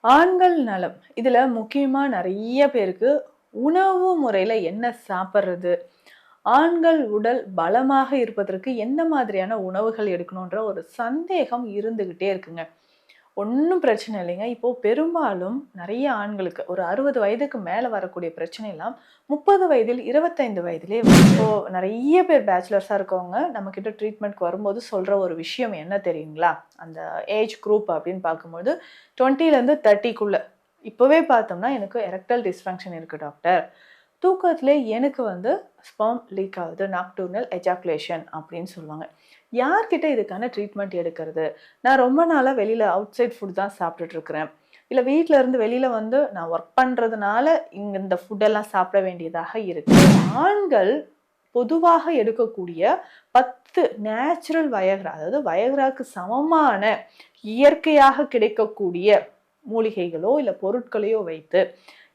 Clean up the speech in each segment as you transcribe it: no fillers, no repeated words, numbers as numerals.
ஆண்கள் நலம். இதுல முக்கியமா நெறைய பேருக்கு உணவு முறையில என்ன சாப்பிடுறது? ஆண்கள் உடல் பலமாக இருப்பதற்கு எந்த மாதிரியான உணவுகள் எடுக்கணுன்ற ஒரு சந்தேகம் இருந்துகிட்டே இருக்குங்க. ஒண்ணும் பிரச்சனை இல்லைங்க. இப்போ பெரும்பாலும் நெறைய ஆண்களுக்கு ஒரு 60 வயதுக்கு மேல வரக்கூடிய பிரச்சனைலாம் 30 வயதில், 25 வயதிலேயே வருது. இப்போ நெறைய பேர் பேச்சுலர்ஸா இருக்கவங்க நம்மகிட்ட ட்ரீட்மெண்ட்க்கு வரும்போது சொல்ற ஒரு விஷயம் என்ன தெரியுங்களா? அந்த ஏஜ் குரூப் அப்படின்னு பார்க்கும்போது 20லேருந்து 30க்குள்ள இப்பவே பார்த்தோம்னா, எனக்கு எரெக்டல் டிஸ்ஃபங்ஷன் இருக்கு டாக்டர். தூக்கத்திலே எனக்கு ஸ்பெர்ம் லீக் ஆகுது. நாக்டர்னல் எஜாகுலேஷன் அப்படின்னு சொல்லுவாங்க. யார்கிட்ட இதுக்கான ட்ரீட்மெண்ட் எடுக்கிறது? நான் ரொம்ப நாளா வெளியில அவுட் சைட் ஃபுட் தான் சாப்பிட்டுட்டு இருக்கிறேன். இல்ல வீட்ல இருந்து வெளியில நான் வொர்க் பண்றதுனால இங்க இந்த ஃபுட் எல்லாம் சாப்பிட வேண்டியதாக இருக்கு. ஆண்கள் பொதுவாக எடுக்கக்கூடிய 10 நேச்சுரல் வயக்ரா, அதாவது வயக்ராக்கு சமமான இயற்கையாக கிடைக்கக்கூடிய மூலிகைகளோ இல்ல பொருட்களையோ வைத்து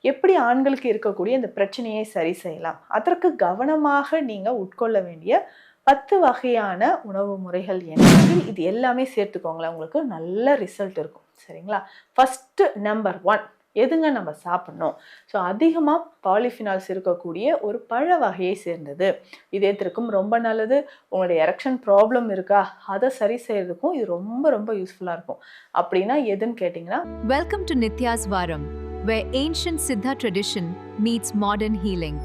எப்படி ஆண்களுக்கு இருக்கக்கூடிய இந்த பிரச்சனையை சரி செய்யலாம்? அதற்கு கவனமாக நீங்க உட்கொள்ள வேண்டிய 10 வகையான உணவு முறைகள் என்ன? இது எல்லாமே சேர்த்துக்கோங்களேன். உங்களுக்கு நல்ல ரிசல்ட் இருக்கும். சரிங்களா? ஃபர்ஸ்ட் நம்பர் 1 எதுங்க நம்ம சாப்பிடணும்? ஸோ அதிகமா பாலிஃபினால்ஸ் இருக்கக்கூடிய ஒரு பழ வகையை சேர்ந்தது. இதயத்திற்கும் ரொம்ப நல்லது. உங்களுடைய எரெக்ஷன் ப்ராப்ளம் இருக்கா? அதை சரி செய்யறதுக்கும் இது ரொம்ப ரொம்ப யூஸ்ஃபுல்லா இருக்கும். அப்படின்னா எதுன்னு கேட்டிங்கன்னா, Welcome to Nitya's Varam, where ancient Siddha tradition meets modern healing.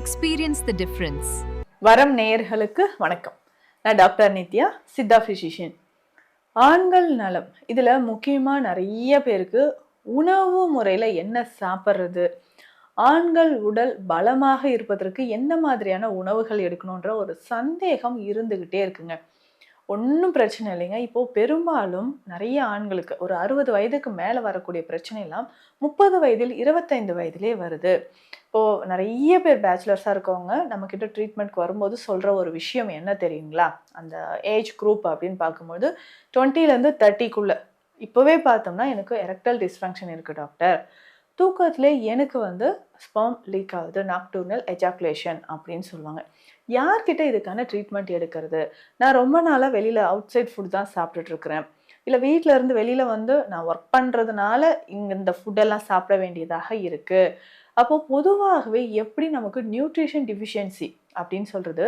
Experience the difference. வரம் நேயர்களுக்கு வணக்கம். நான் டாக்டர் நித்யா, சித்தா பிசிஷியன். ஆண்கள் நலம். இதுல முக்கியமா நிறைய பேருக்கு உணவு முறையில என்ன சாப்பிடுறது? ஆண்கள் உடல் பலமாக இருப்பதற்கு எந்த மாதிரியான உணவுகள் எடுக்கணுன்ற ஒரு சந்தேகம் இருந்துகிட்டே இருக்குங்க. ஒண்ணும் பிரச்சனை இல்லைங்க. இப்போ பெரும்பாலும் நெறைய ஆண்களுக்கு ஒரு 60 வயதுக்கு மேல வரக்கூடிய பிரச்சனைலாம் 30 வயதில், 25 வயதிலேயே வருது. இப்போ நெறைய பேர் பேச்சுலர்ஸா இருக்கவங்க நம்மகிட்ட ட்ரீட்மெண்ட்க்கு வரும்போது சொல்ற ஒரு விஷயம் என்ன தெரியுங்களா? அந்த ஏஜ் குரூப் அப்படின்னு பார்க்கும்போது 20லேருந்து 30க்குள்ள இப்பவே பார்த்தோம்னா, எனக்கு எரெக்டல் டிஸ்ஃபங்ஷன் இருக்கு டாக்டர். தூக்கத்திலே எனக்கு ஸ்பெர்ம் லீக் ஆகுது. நாக்டர்னல் எஜாகுலேஷன் அப்படின்னு சொல்லுவாங்க. யார்கிட்ட இதுக்கான ட்ரீட்மெண்ட் எடுக்கிறது? நான் ரொம்ப நாளா வெளியில அவுட் சைட் ஃபுட் தான் சாப்பிட்டுட்டு இருக்கிறேன். இல்ல வீட்ல இருந்து வெளியில நான் வொர்க் பண்றதுனால இங்க இந்த ஃபுட் எல்லாம் சாப்பிட வேண்டியதாக இருக்கு. அப்போ பொதுவாகவே எப்படி நமக்கு நியூட்ரிஷன் டிஃபிஷியன்சி அப்படின்னு சொல்றது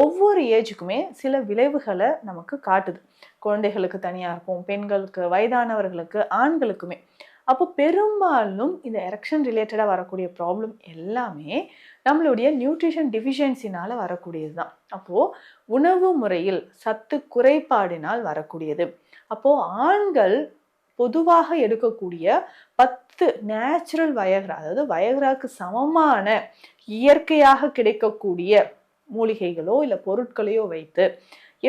ஒவ்வொரு ஏஜுக்குமே சில விளைவுகள நமக்கு காட்டுது. குழந்தைகளுக்கு தனியா இருக்கும், பெண்களுக்கு, வயதானவர்களுக்கு, ஆண்களுக்குமே. அப்போ பெரும்பாலும் இந்த எரெக்ஷன் ரிலேட்டடா வரக்கூடிய ப்ராப்ளம் எல்லாமே நம்மளுடைய நியூட்ரிஷன் டிஃபிஷியன்சினால வரக்கூடியது தான். அப்போ உணவு முறையில் சத்து குறைபாடினால் வரக்கூடியது. அப்போ ஆண்கள் பொதுவாக எடுக்கக்கூடிய 10 நேச்சுரல் வயக்ரா, அதாவது வயக்ராக்கு சமமான இயற்கையாக கிடைக்கக்கூடிய மூலிகைகளோ இல்ல பொருட்களையோ வைத்து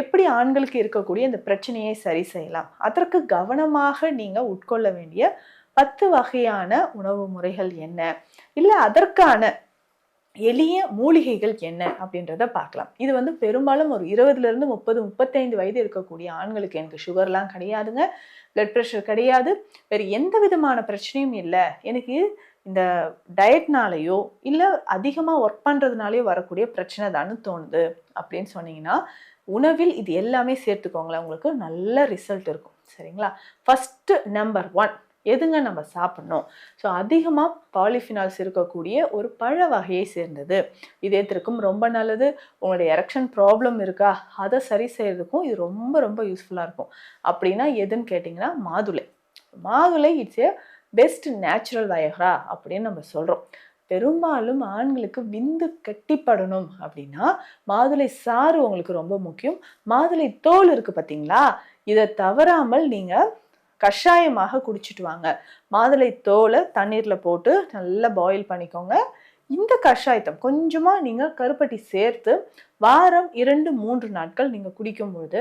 எப்படி ஆண்களுக்கு இருக்கக்கூடிய இந்த பிரச்சனையை சரி செய்யலாம்? அதற்கு கவனமாக நீங்க உட்கொள்ள வேண்டிய 10 வகையான உணவு முறைகள் என்ன? இல்ல அதற்கான எளிய மூலிகைகள் என்ன அப்படின்றத பார்க்கலாம். இது பெரும்பாலும் ஒரு 20லேருந்து 30, 35 வயது இருக்கக்கூடிய ஆண்களுக்கு. எனக்கு சுகர்லாம் கிடையாதுங்க, பிளட் பிரஷர் கிடையாது, வேறு எந்த விதமான பிரச்சனையும் இல்ல. எனக்கு இந்த டயட்னாலேயோ இல்ல அதிகமா ஒர்க் பண்றதுனாலயோ வரக்கூடிய பிரச்சனை தான்னு தோணுது அப்படின்னு சொன்னீங்கன்னா, உணவில் இது எல்லாமே சேர்த்துக்கோங்களேன். உங்களுக்கு நல்ல ரிசல்ட் இருக்கும். சரிங்களா? ஃபர்ஸ்ட் நம்பர் 1 எதுங்க நம்ம சாப்பிடணும்? ஸோ அதிகமா பாலிஃபினால்ஸ் இருக்கக்கூடிய ஒரு பழ வகையை சேர்ந்தது. இதயத்திற்கும் ரொம்ப நல்லது. உங்களுடைய எரெக்ஷன் ப்ராப்ளம் இருக்கா? அதை சரி செய்யறதுக்கும் இது ரொம்ப ரொம்ப யூஸ்ஃபுல்லா இருக்கும். அப்படின்னா எதுன்னு கேட்டிங்கன்னா, மாதுளை. மாதுளை it's a best natural Viagra அப்படின்னு நம்ம சொல்றோம். பெரும்பாலும் ஆண்களுக்கு விந்து கட்டிப்படணும் அப்படின்னா மாதுளை சாறு உங்களுக்கு ரொம்ப முக்கியம். மாதுளை தோல் இருக்கு பார்த்தீங்களா? இதை தவறாமல் நீங்க கஷாயமாக குடிச்சிட்டு வாங்க. மாதுளை தோலை தண்ணீர்ல போட்டு நல்லா பாயில் பண்ணிக்கோங்க. இந்த கஷாயத்தை கொஞ்சமா நீங்க கருப்பட்டி சேர்த்து வாரம் 2, 3 நாட்கள் நீங்க குடிக்கும்போது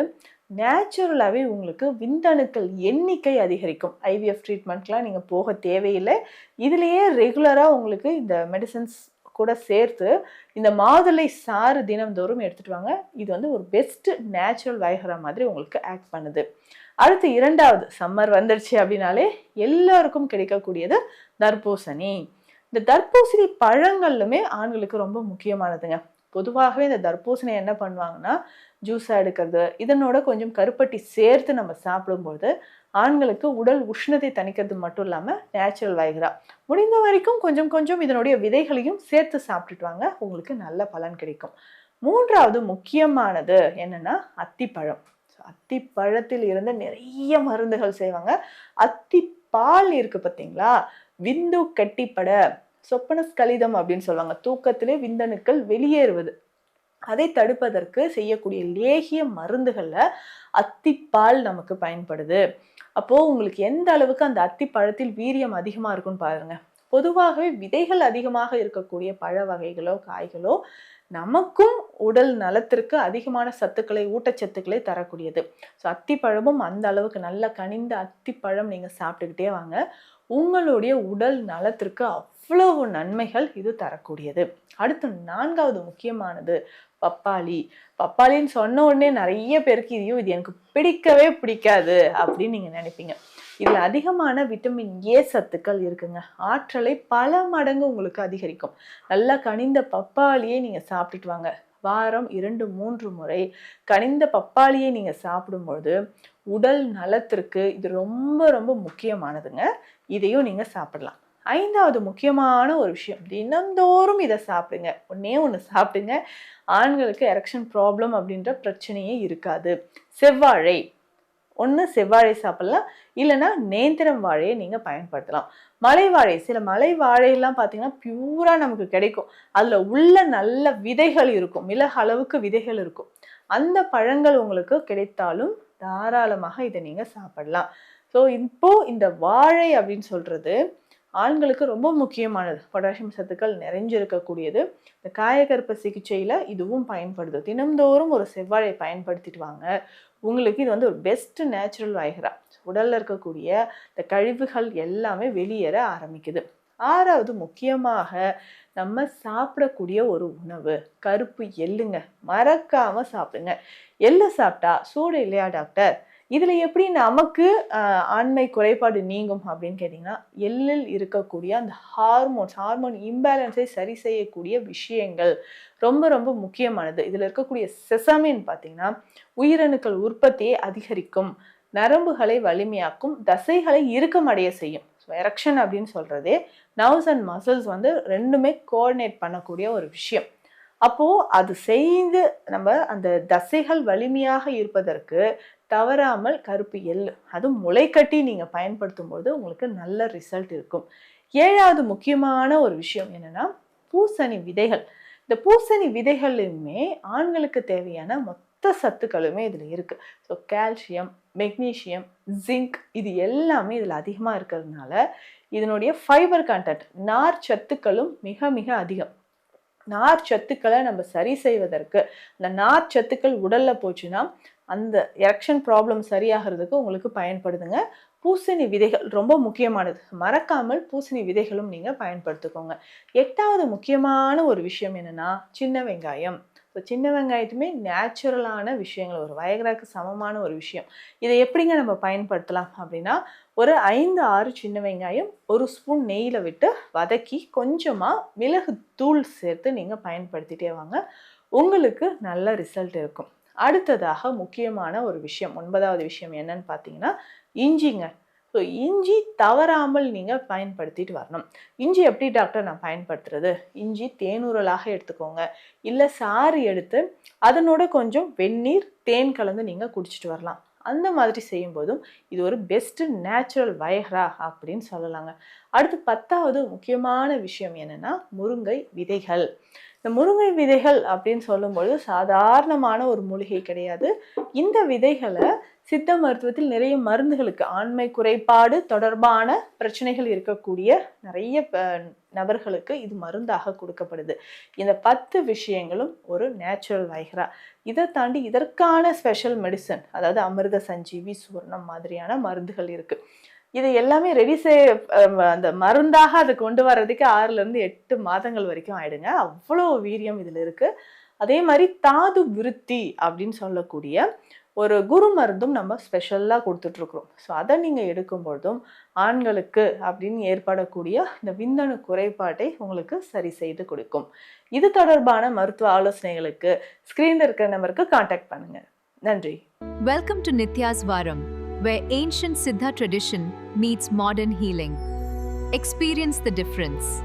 நேச்சுரலாவே உங்களுக்கு விந்தணுக்கள் எண்ணிக்கை அதிகரிக்கும். ஐவிஎஃப் ட்ரீட்மெண்ட்லாம் நீங்க போக தேவையில்லை. இதுலயே ரெகுலரா உங்களுக்கு இந்த மெடிசன்ஸ் கூட சேர்த்து இந்த மாதுளை சாறு தினம்தோறும் எடுத்துட்டு வாங்க. இது ஒரு பெஸ்ட் நேச்சுரல் வயக்ரா மாதிரி உங்களுக்கு ஆக்ட் பண்ணுது. அடுத்து 2வது, சம்மர் வந்துருச்சு அப்படின்னாலே எல்லாருக்கும் கிடைக்கக்கூடியது தர்பூசணி. இந்த தர்பூசணி பழங்கள்லுமே ஆண்களுக்கு ரொம்ப முக்கியமானதுங்க. பொதுவாகவே இந்த தர்பூசணி என்ன பண்ணுவாங்கன்னா, ஜூஸா எடுக்கிறது, இதனோட கொஞ்சம் கருப்பட்டி சேர்த்து நம்ம சாப்பிடும்போது ஆண்களுக்கு உடல் உஷ்ணத்தை தணிக்கிறது மட்டும் இல்லாம நேச்சுரல் வைகரா. முடிந்த வரைக்கும் கொஞ்சம் கொஞ்சம் இதனுடைய விதைகளையும் சேர்த்து சாப்பிட்டுட்டு வாங்க, உங்களுக்கு நல்ல பலன் கிடைக்கும். மூன்றாவது முக்கியமானது என்னன்னா அத்திப்பழம். அத்திப்பழத்தில் இருந்து நிறைய மருந்துகள் செய்வாங்க. அத்திப்பால் இருக்கு பார்த்தீங்களா, விந்து கட்டிப்பட, சொப்பனஸ் கலிதம் அப்படின்னு சொல்லுவாங்க, தூக்கத்திலே விந்தணுக்கள் வெளியேறுவது, அதை தடுப்பதற்கு செய்யக்கூடிய லேகிய மருந்துகள்ல அத்திப்பால் நமக்கு பயன்படுது. அப்போ உங்களுக்கு எந்த அளவுக்கு அந்த அத்திப்பழத்தில் வீரியம் அதிகமா இருக்குன்னு பாருங்க. பொதுவாகவே விதைகள் அதிகமாக இருக்கக்கூடிய பழ வகைகளோ காய்களோ நமக்கும் உடல் நலத்திற்கு அதிகமான சத்துக்களை, ஊட்டச்சத்துக்களை தரக்கூடியது. ஸோ அத்திப்பழமும் அந்த அளவுக்கு நல்ல கனிந்த அத்திப்பழம் நீங்க சாப்பிட்டுக்கிட்டே வாங்க, உங்களுடைய உடல் நலத்திற்கு அவ்வளவு நன்மைகள் இது தரக்கூடியது. அடுத்து நான்காவது முக்கியமானது பப்பாளி. பப்பாளின்னு சொன்ன உடனே நிறைய பேருக்கு இது எனக்கு பிடிக்கவே பிடிக்காது அப்படின்னு நீங்க நினைப்பீங்க. இதுல அதிகமான விட்டமின் ஏ சத்துக்கள் இருக்குங்க. ஆற்றலை பல மடங்கு உங்களுக்கு அதிகரிக்கும். நல்லா கனிந்த பப்பாளியை நீங்க சாப்பிட்டுட்டு வாங்க. வாரம் 2-3 முறை கனிந்த பப்பாளியை நீங்க சாப்பிடும்போது உடல் நலத்திற்கு இது ரொம்ப ரொம்ப முக்கியமானதுங்க. இதையும் நீங்க சாப்பிடலாம். ஐந்தாவது முக்கியமான ஒரு விஷயம், தினந்தோறும் இதை சாப்பிடுங்க. ஒண்ணு சாப்பிடுங்க, ஆண்களுக்கு எரெக்ஷன் ப்ராப்ளம் அப்படின்ற பிரச்சனையே இருக்காது. செவ்வாழை. ஒன்று செவ்வாழை சாப்பிடலாம், இல்லைன்னா நேந்திரம் வாழையை நீங்க பயன்படுத்தலாம். மலை வாழை, சில மலை வாழையெல்லாம் பார்த்தீங்கன்னா பியூரா நமக்கு கிடைக்கும். அதுல உள்ள நல்ல விதைகள் இருக்கும், மிளகு அளவுக்கு விதைகள் இருக்கும். அந்த பழங்கள் உங்களுக்கு கிடைத்தாலும் தாராளமாக இதை நீங்க சாப்பிடலாம். ஸோ இப்போ இந்த வாழை அப்படின்னு சொல்றது ஆண்களுக்கு ரொம்ப முக்கியமானது. பொட்டாசியம் சத்துக்கள் நிறைஞ்சிருக்கக்கூடியது. இந்த காயகற்ப சிகிச்சையில இதுவும் பயன்படுது. தினந்தோறும் ஒரு செவ்வாழை பயன்படுத்திட்டு வாங்க, உங்களுக்கு இது ஒரு பெஸ்ட் நேச்சுரல் வைகரா. உடல்ல இருக்கக்கூடிய இந்த கழிவுகள் எல்லாமே வெளியேற ஆரம்பிக்குது. ஆறாவது முக்கியமாக நம்ம சாப்பிடக்கூடிய ஒரு உணவு கருப்பு எள்ளுங்க. மறக்காம சாப்பிடுங்க. எள்ளு சாப்பிட்டா சூடு இல்லையா டாக்டர், இதுல எப்படி நமக்கு ஆண்மை குறைபாடு நீங்கும் அப்படின்னு கேட்டீங்கன்னா, எள்ளில் இருக்கக்கூடிய அந்த ஹார்மோன் இம்பேலன்ஸை சரி செய்யக்கூடிய விஷயங்கள் ரொம்ப ரொம்ப முக்கியமானது. இதுல இருக்கக்கூடிய செசமின் பார்த்தீங்கன்னா உயிரணுக்கள் உற்பத்தியை அதிகரிக்கும், நரம்புகளை வலிமையாக்கும், தசைகளை இறுக்கமடைய செய்யும். எரெக்ஷன் அப்படின்னு சொல்றதே நர்வ்ஸ் அண்ட் மசில்ஸ் ரெண்டுமே கோஆர்டினேட் பண்ணக்கூடிய ஒரு விஷயம். அப்போ அது செய்து நம்ம அந்த தசைகள் வலிமையாக இருப்பதற்கு தவறாமல் கருப்பு எள்ளு, அதுவும் முளைக்கட்டி நீங்க பயன்படுத்தும் போது உங்களுக்கு நல்ல ரிசல்ட் இருக்கும். ஏழாவது முக்கியமான ஒரு விஷயம் என்னன்னா பூசணி விதைகள். இந்த பூசணி விதைகளுமே ஆண்களுக்கு தேவையான மொத்த சத்துக்களுமே இதுல இருக்கு. ஸோ கால்சியம், மெக்னீசியம், ஜிங்க் இது எல்லாமே இதுல அதிகமா இருக்கிறதுனால இதனுடைய ஃபைபர் கண்டென்ட், நார் சத்துக்களும் மிக மிக அதிகம். நார் சத்துக்களை நம்ம சரி செய்வதற்கு, அந்த நார் சத்துக்கள் உடல்ல போச்சுன்னா அந்த எரெக்ஷன் ப்ராப்ளம் சரியாகிறதுக்கு உங்களுக்கு பயன்படுதுங்க. பூசணி விதைகள் ரொம்ப முக்கியமானது. மறக்காமல் பூசணி விதைகளும் நீங்க பயன்படுத்திக்கோங்க. எட்டாவது முக்கியமான ஒரு விஷயம் என்னன்னா சின்ன வெங்காயம். ஸோ சின்ன வெங்காயத்துமே நேச்சுரலான விஷயங்கள், ஒரு வயகராக்கு சமமான ஒரு விஷயம். இதை எப்படிங்க நம்ம பயன்படுத்தலாம் அப்படின்னா, ஒரு 5-6 சின்ன வெங்காயம் 1 ஸ்பூன் நெய்யில் விட்டு வதக்கி கொஞ்சமாக மிளகு தூள் சேர்த்து நீங்கள் பயன்படுத்திட்டே வாங்க, உங்களுக்கு நல்ல ரிசல்ட் இருக்கும். அடுத்ததாக முக்கியமான ஒரு விஷயம், 9வது விஷயம் என்னன்னு பார்த்தீங்கன்னா இஞ்சிங்க. ஸோ இஞ்சி தவறாமல் நீங்கள் பயன்படுத்திட்டு வரணும். இஞ்சி எப்படி டாக்டர் நான் பயன்படுத்துறது? இஞ்சி தேனூரலாக எடுத்துக்கோங்க, இல்லை சாறு எடுத்து அதனோட கொஞ்சம் வெந்நீர் தேன் கலந்து நீங்கள் குடிச்சிட்டு வரலாம். அந்த மாதிரி செய்யும்போதும் இது ஒரு பெஸ்ட் நேச்சுரல் வைகரா அப்படின்னு சொல்லலாங்க. அடுத்து 10வது முக்கியமான விஷயம் என்னன்னா முருங்கை விதைகள். இந்த முருங்கை விதைகள் அப்படின்னு சொல்லும்போது சாதாரணமான ஒரு மூலிகை கிடையாது. இந்த விதைகளை சித்த மருத்துவத்தில் நிறைய மருந்துகளுக்கு, ஆண்மை குறைபாடு தொடர்பான பிரச்சனைகள் இருக்கக்கூடிய நிறைய நபர்களுக்கு இது மருந்தாக கொடுக்கப்படுது. இந்த 10 விஷயங்களும் ஒரு நேச்சுரல் வைகரா. இதை தாண்டி இதற்கான ஸ்பெஷல் மெடிசன், அதாவது அமிர்த சஞ்சீவி, சூர்ணம் மாதிரியான மருந்துகள் இருக்கு. இது எல்லாமே ரெடி அந்த மருந்தாக அதை கொண்டு வர்றதுக்கு 6-8 மாதங்கள் வரைக்கும் ஆயிடுங்க. அவ்வளோ வீரியம் இதில் இருக்கு. அதே மாதிரி தாது விருத்தி அப்படின்னு சொல்லக்கூடிய ஒரு குரு மருந்தும் நம்ம ஸ்பெஷலாக கொடுத்துட்ருக்குறோம். ஸோ அதை நீங்கள் எடுக்கும்பொழுதும் ஆண்களுக்கு அப்படின்னு ஏற்படக்கூடிய இந்த விந்தணு குறைபாட்டை உங்களுக்கு சரி செய்து கொடுக்கும். இது தொடர்பான மருத்துவ ஆலோசனைகளுக்கு ஸ்க்ரீனில் இருக்கிற நம்பருக்கு கான்டாக்ட் பண்ணுங்க. நன்றி. Welcome to Nitya's Varam, where ancient Siddha tradition meets modern healing. Experience the difference.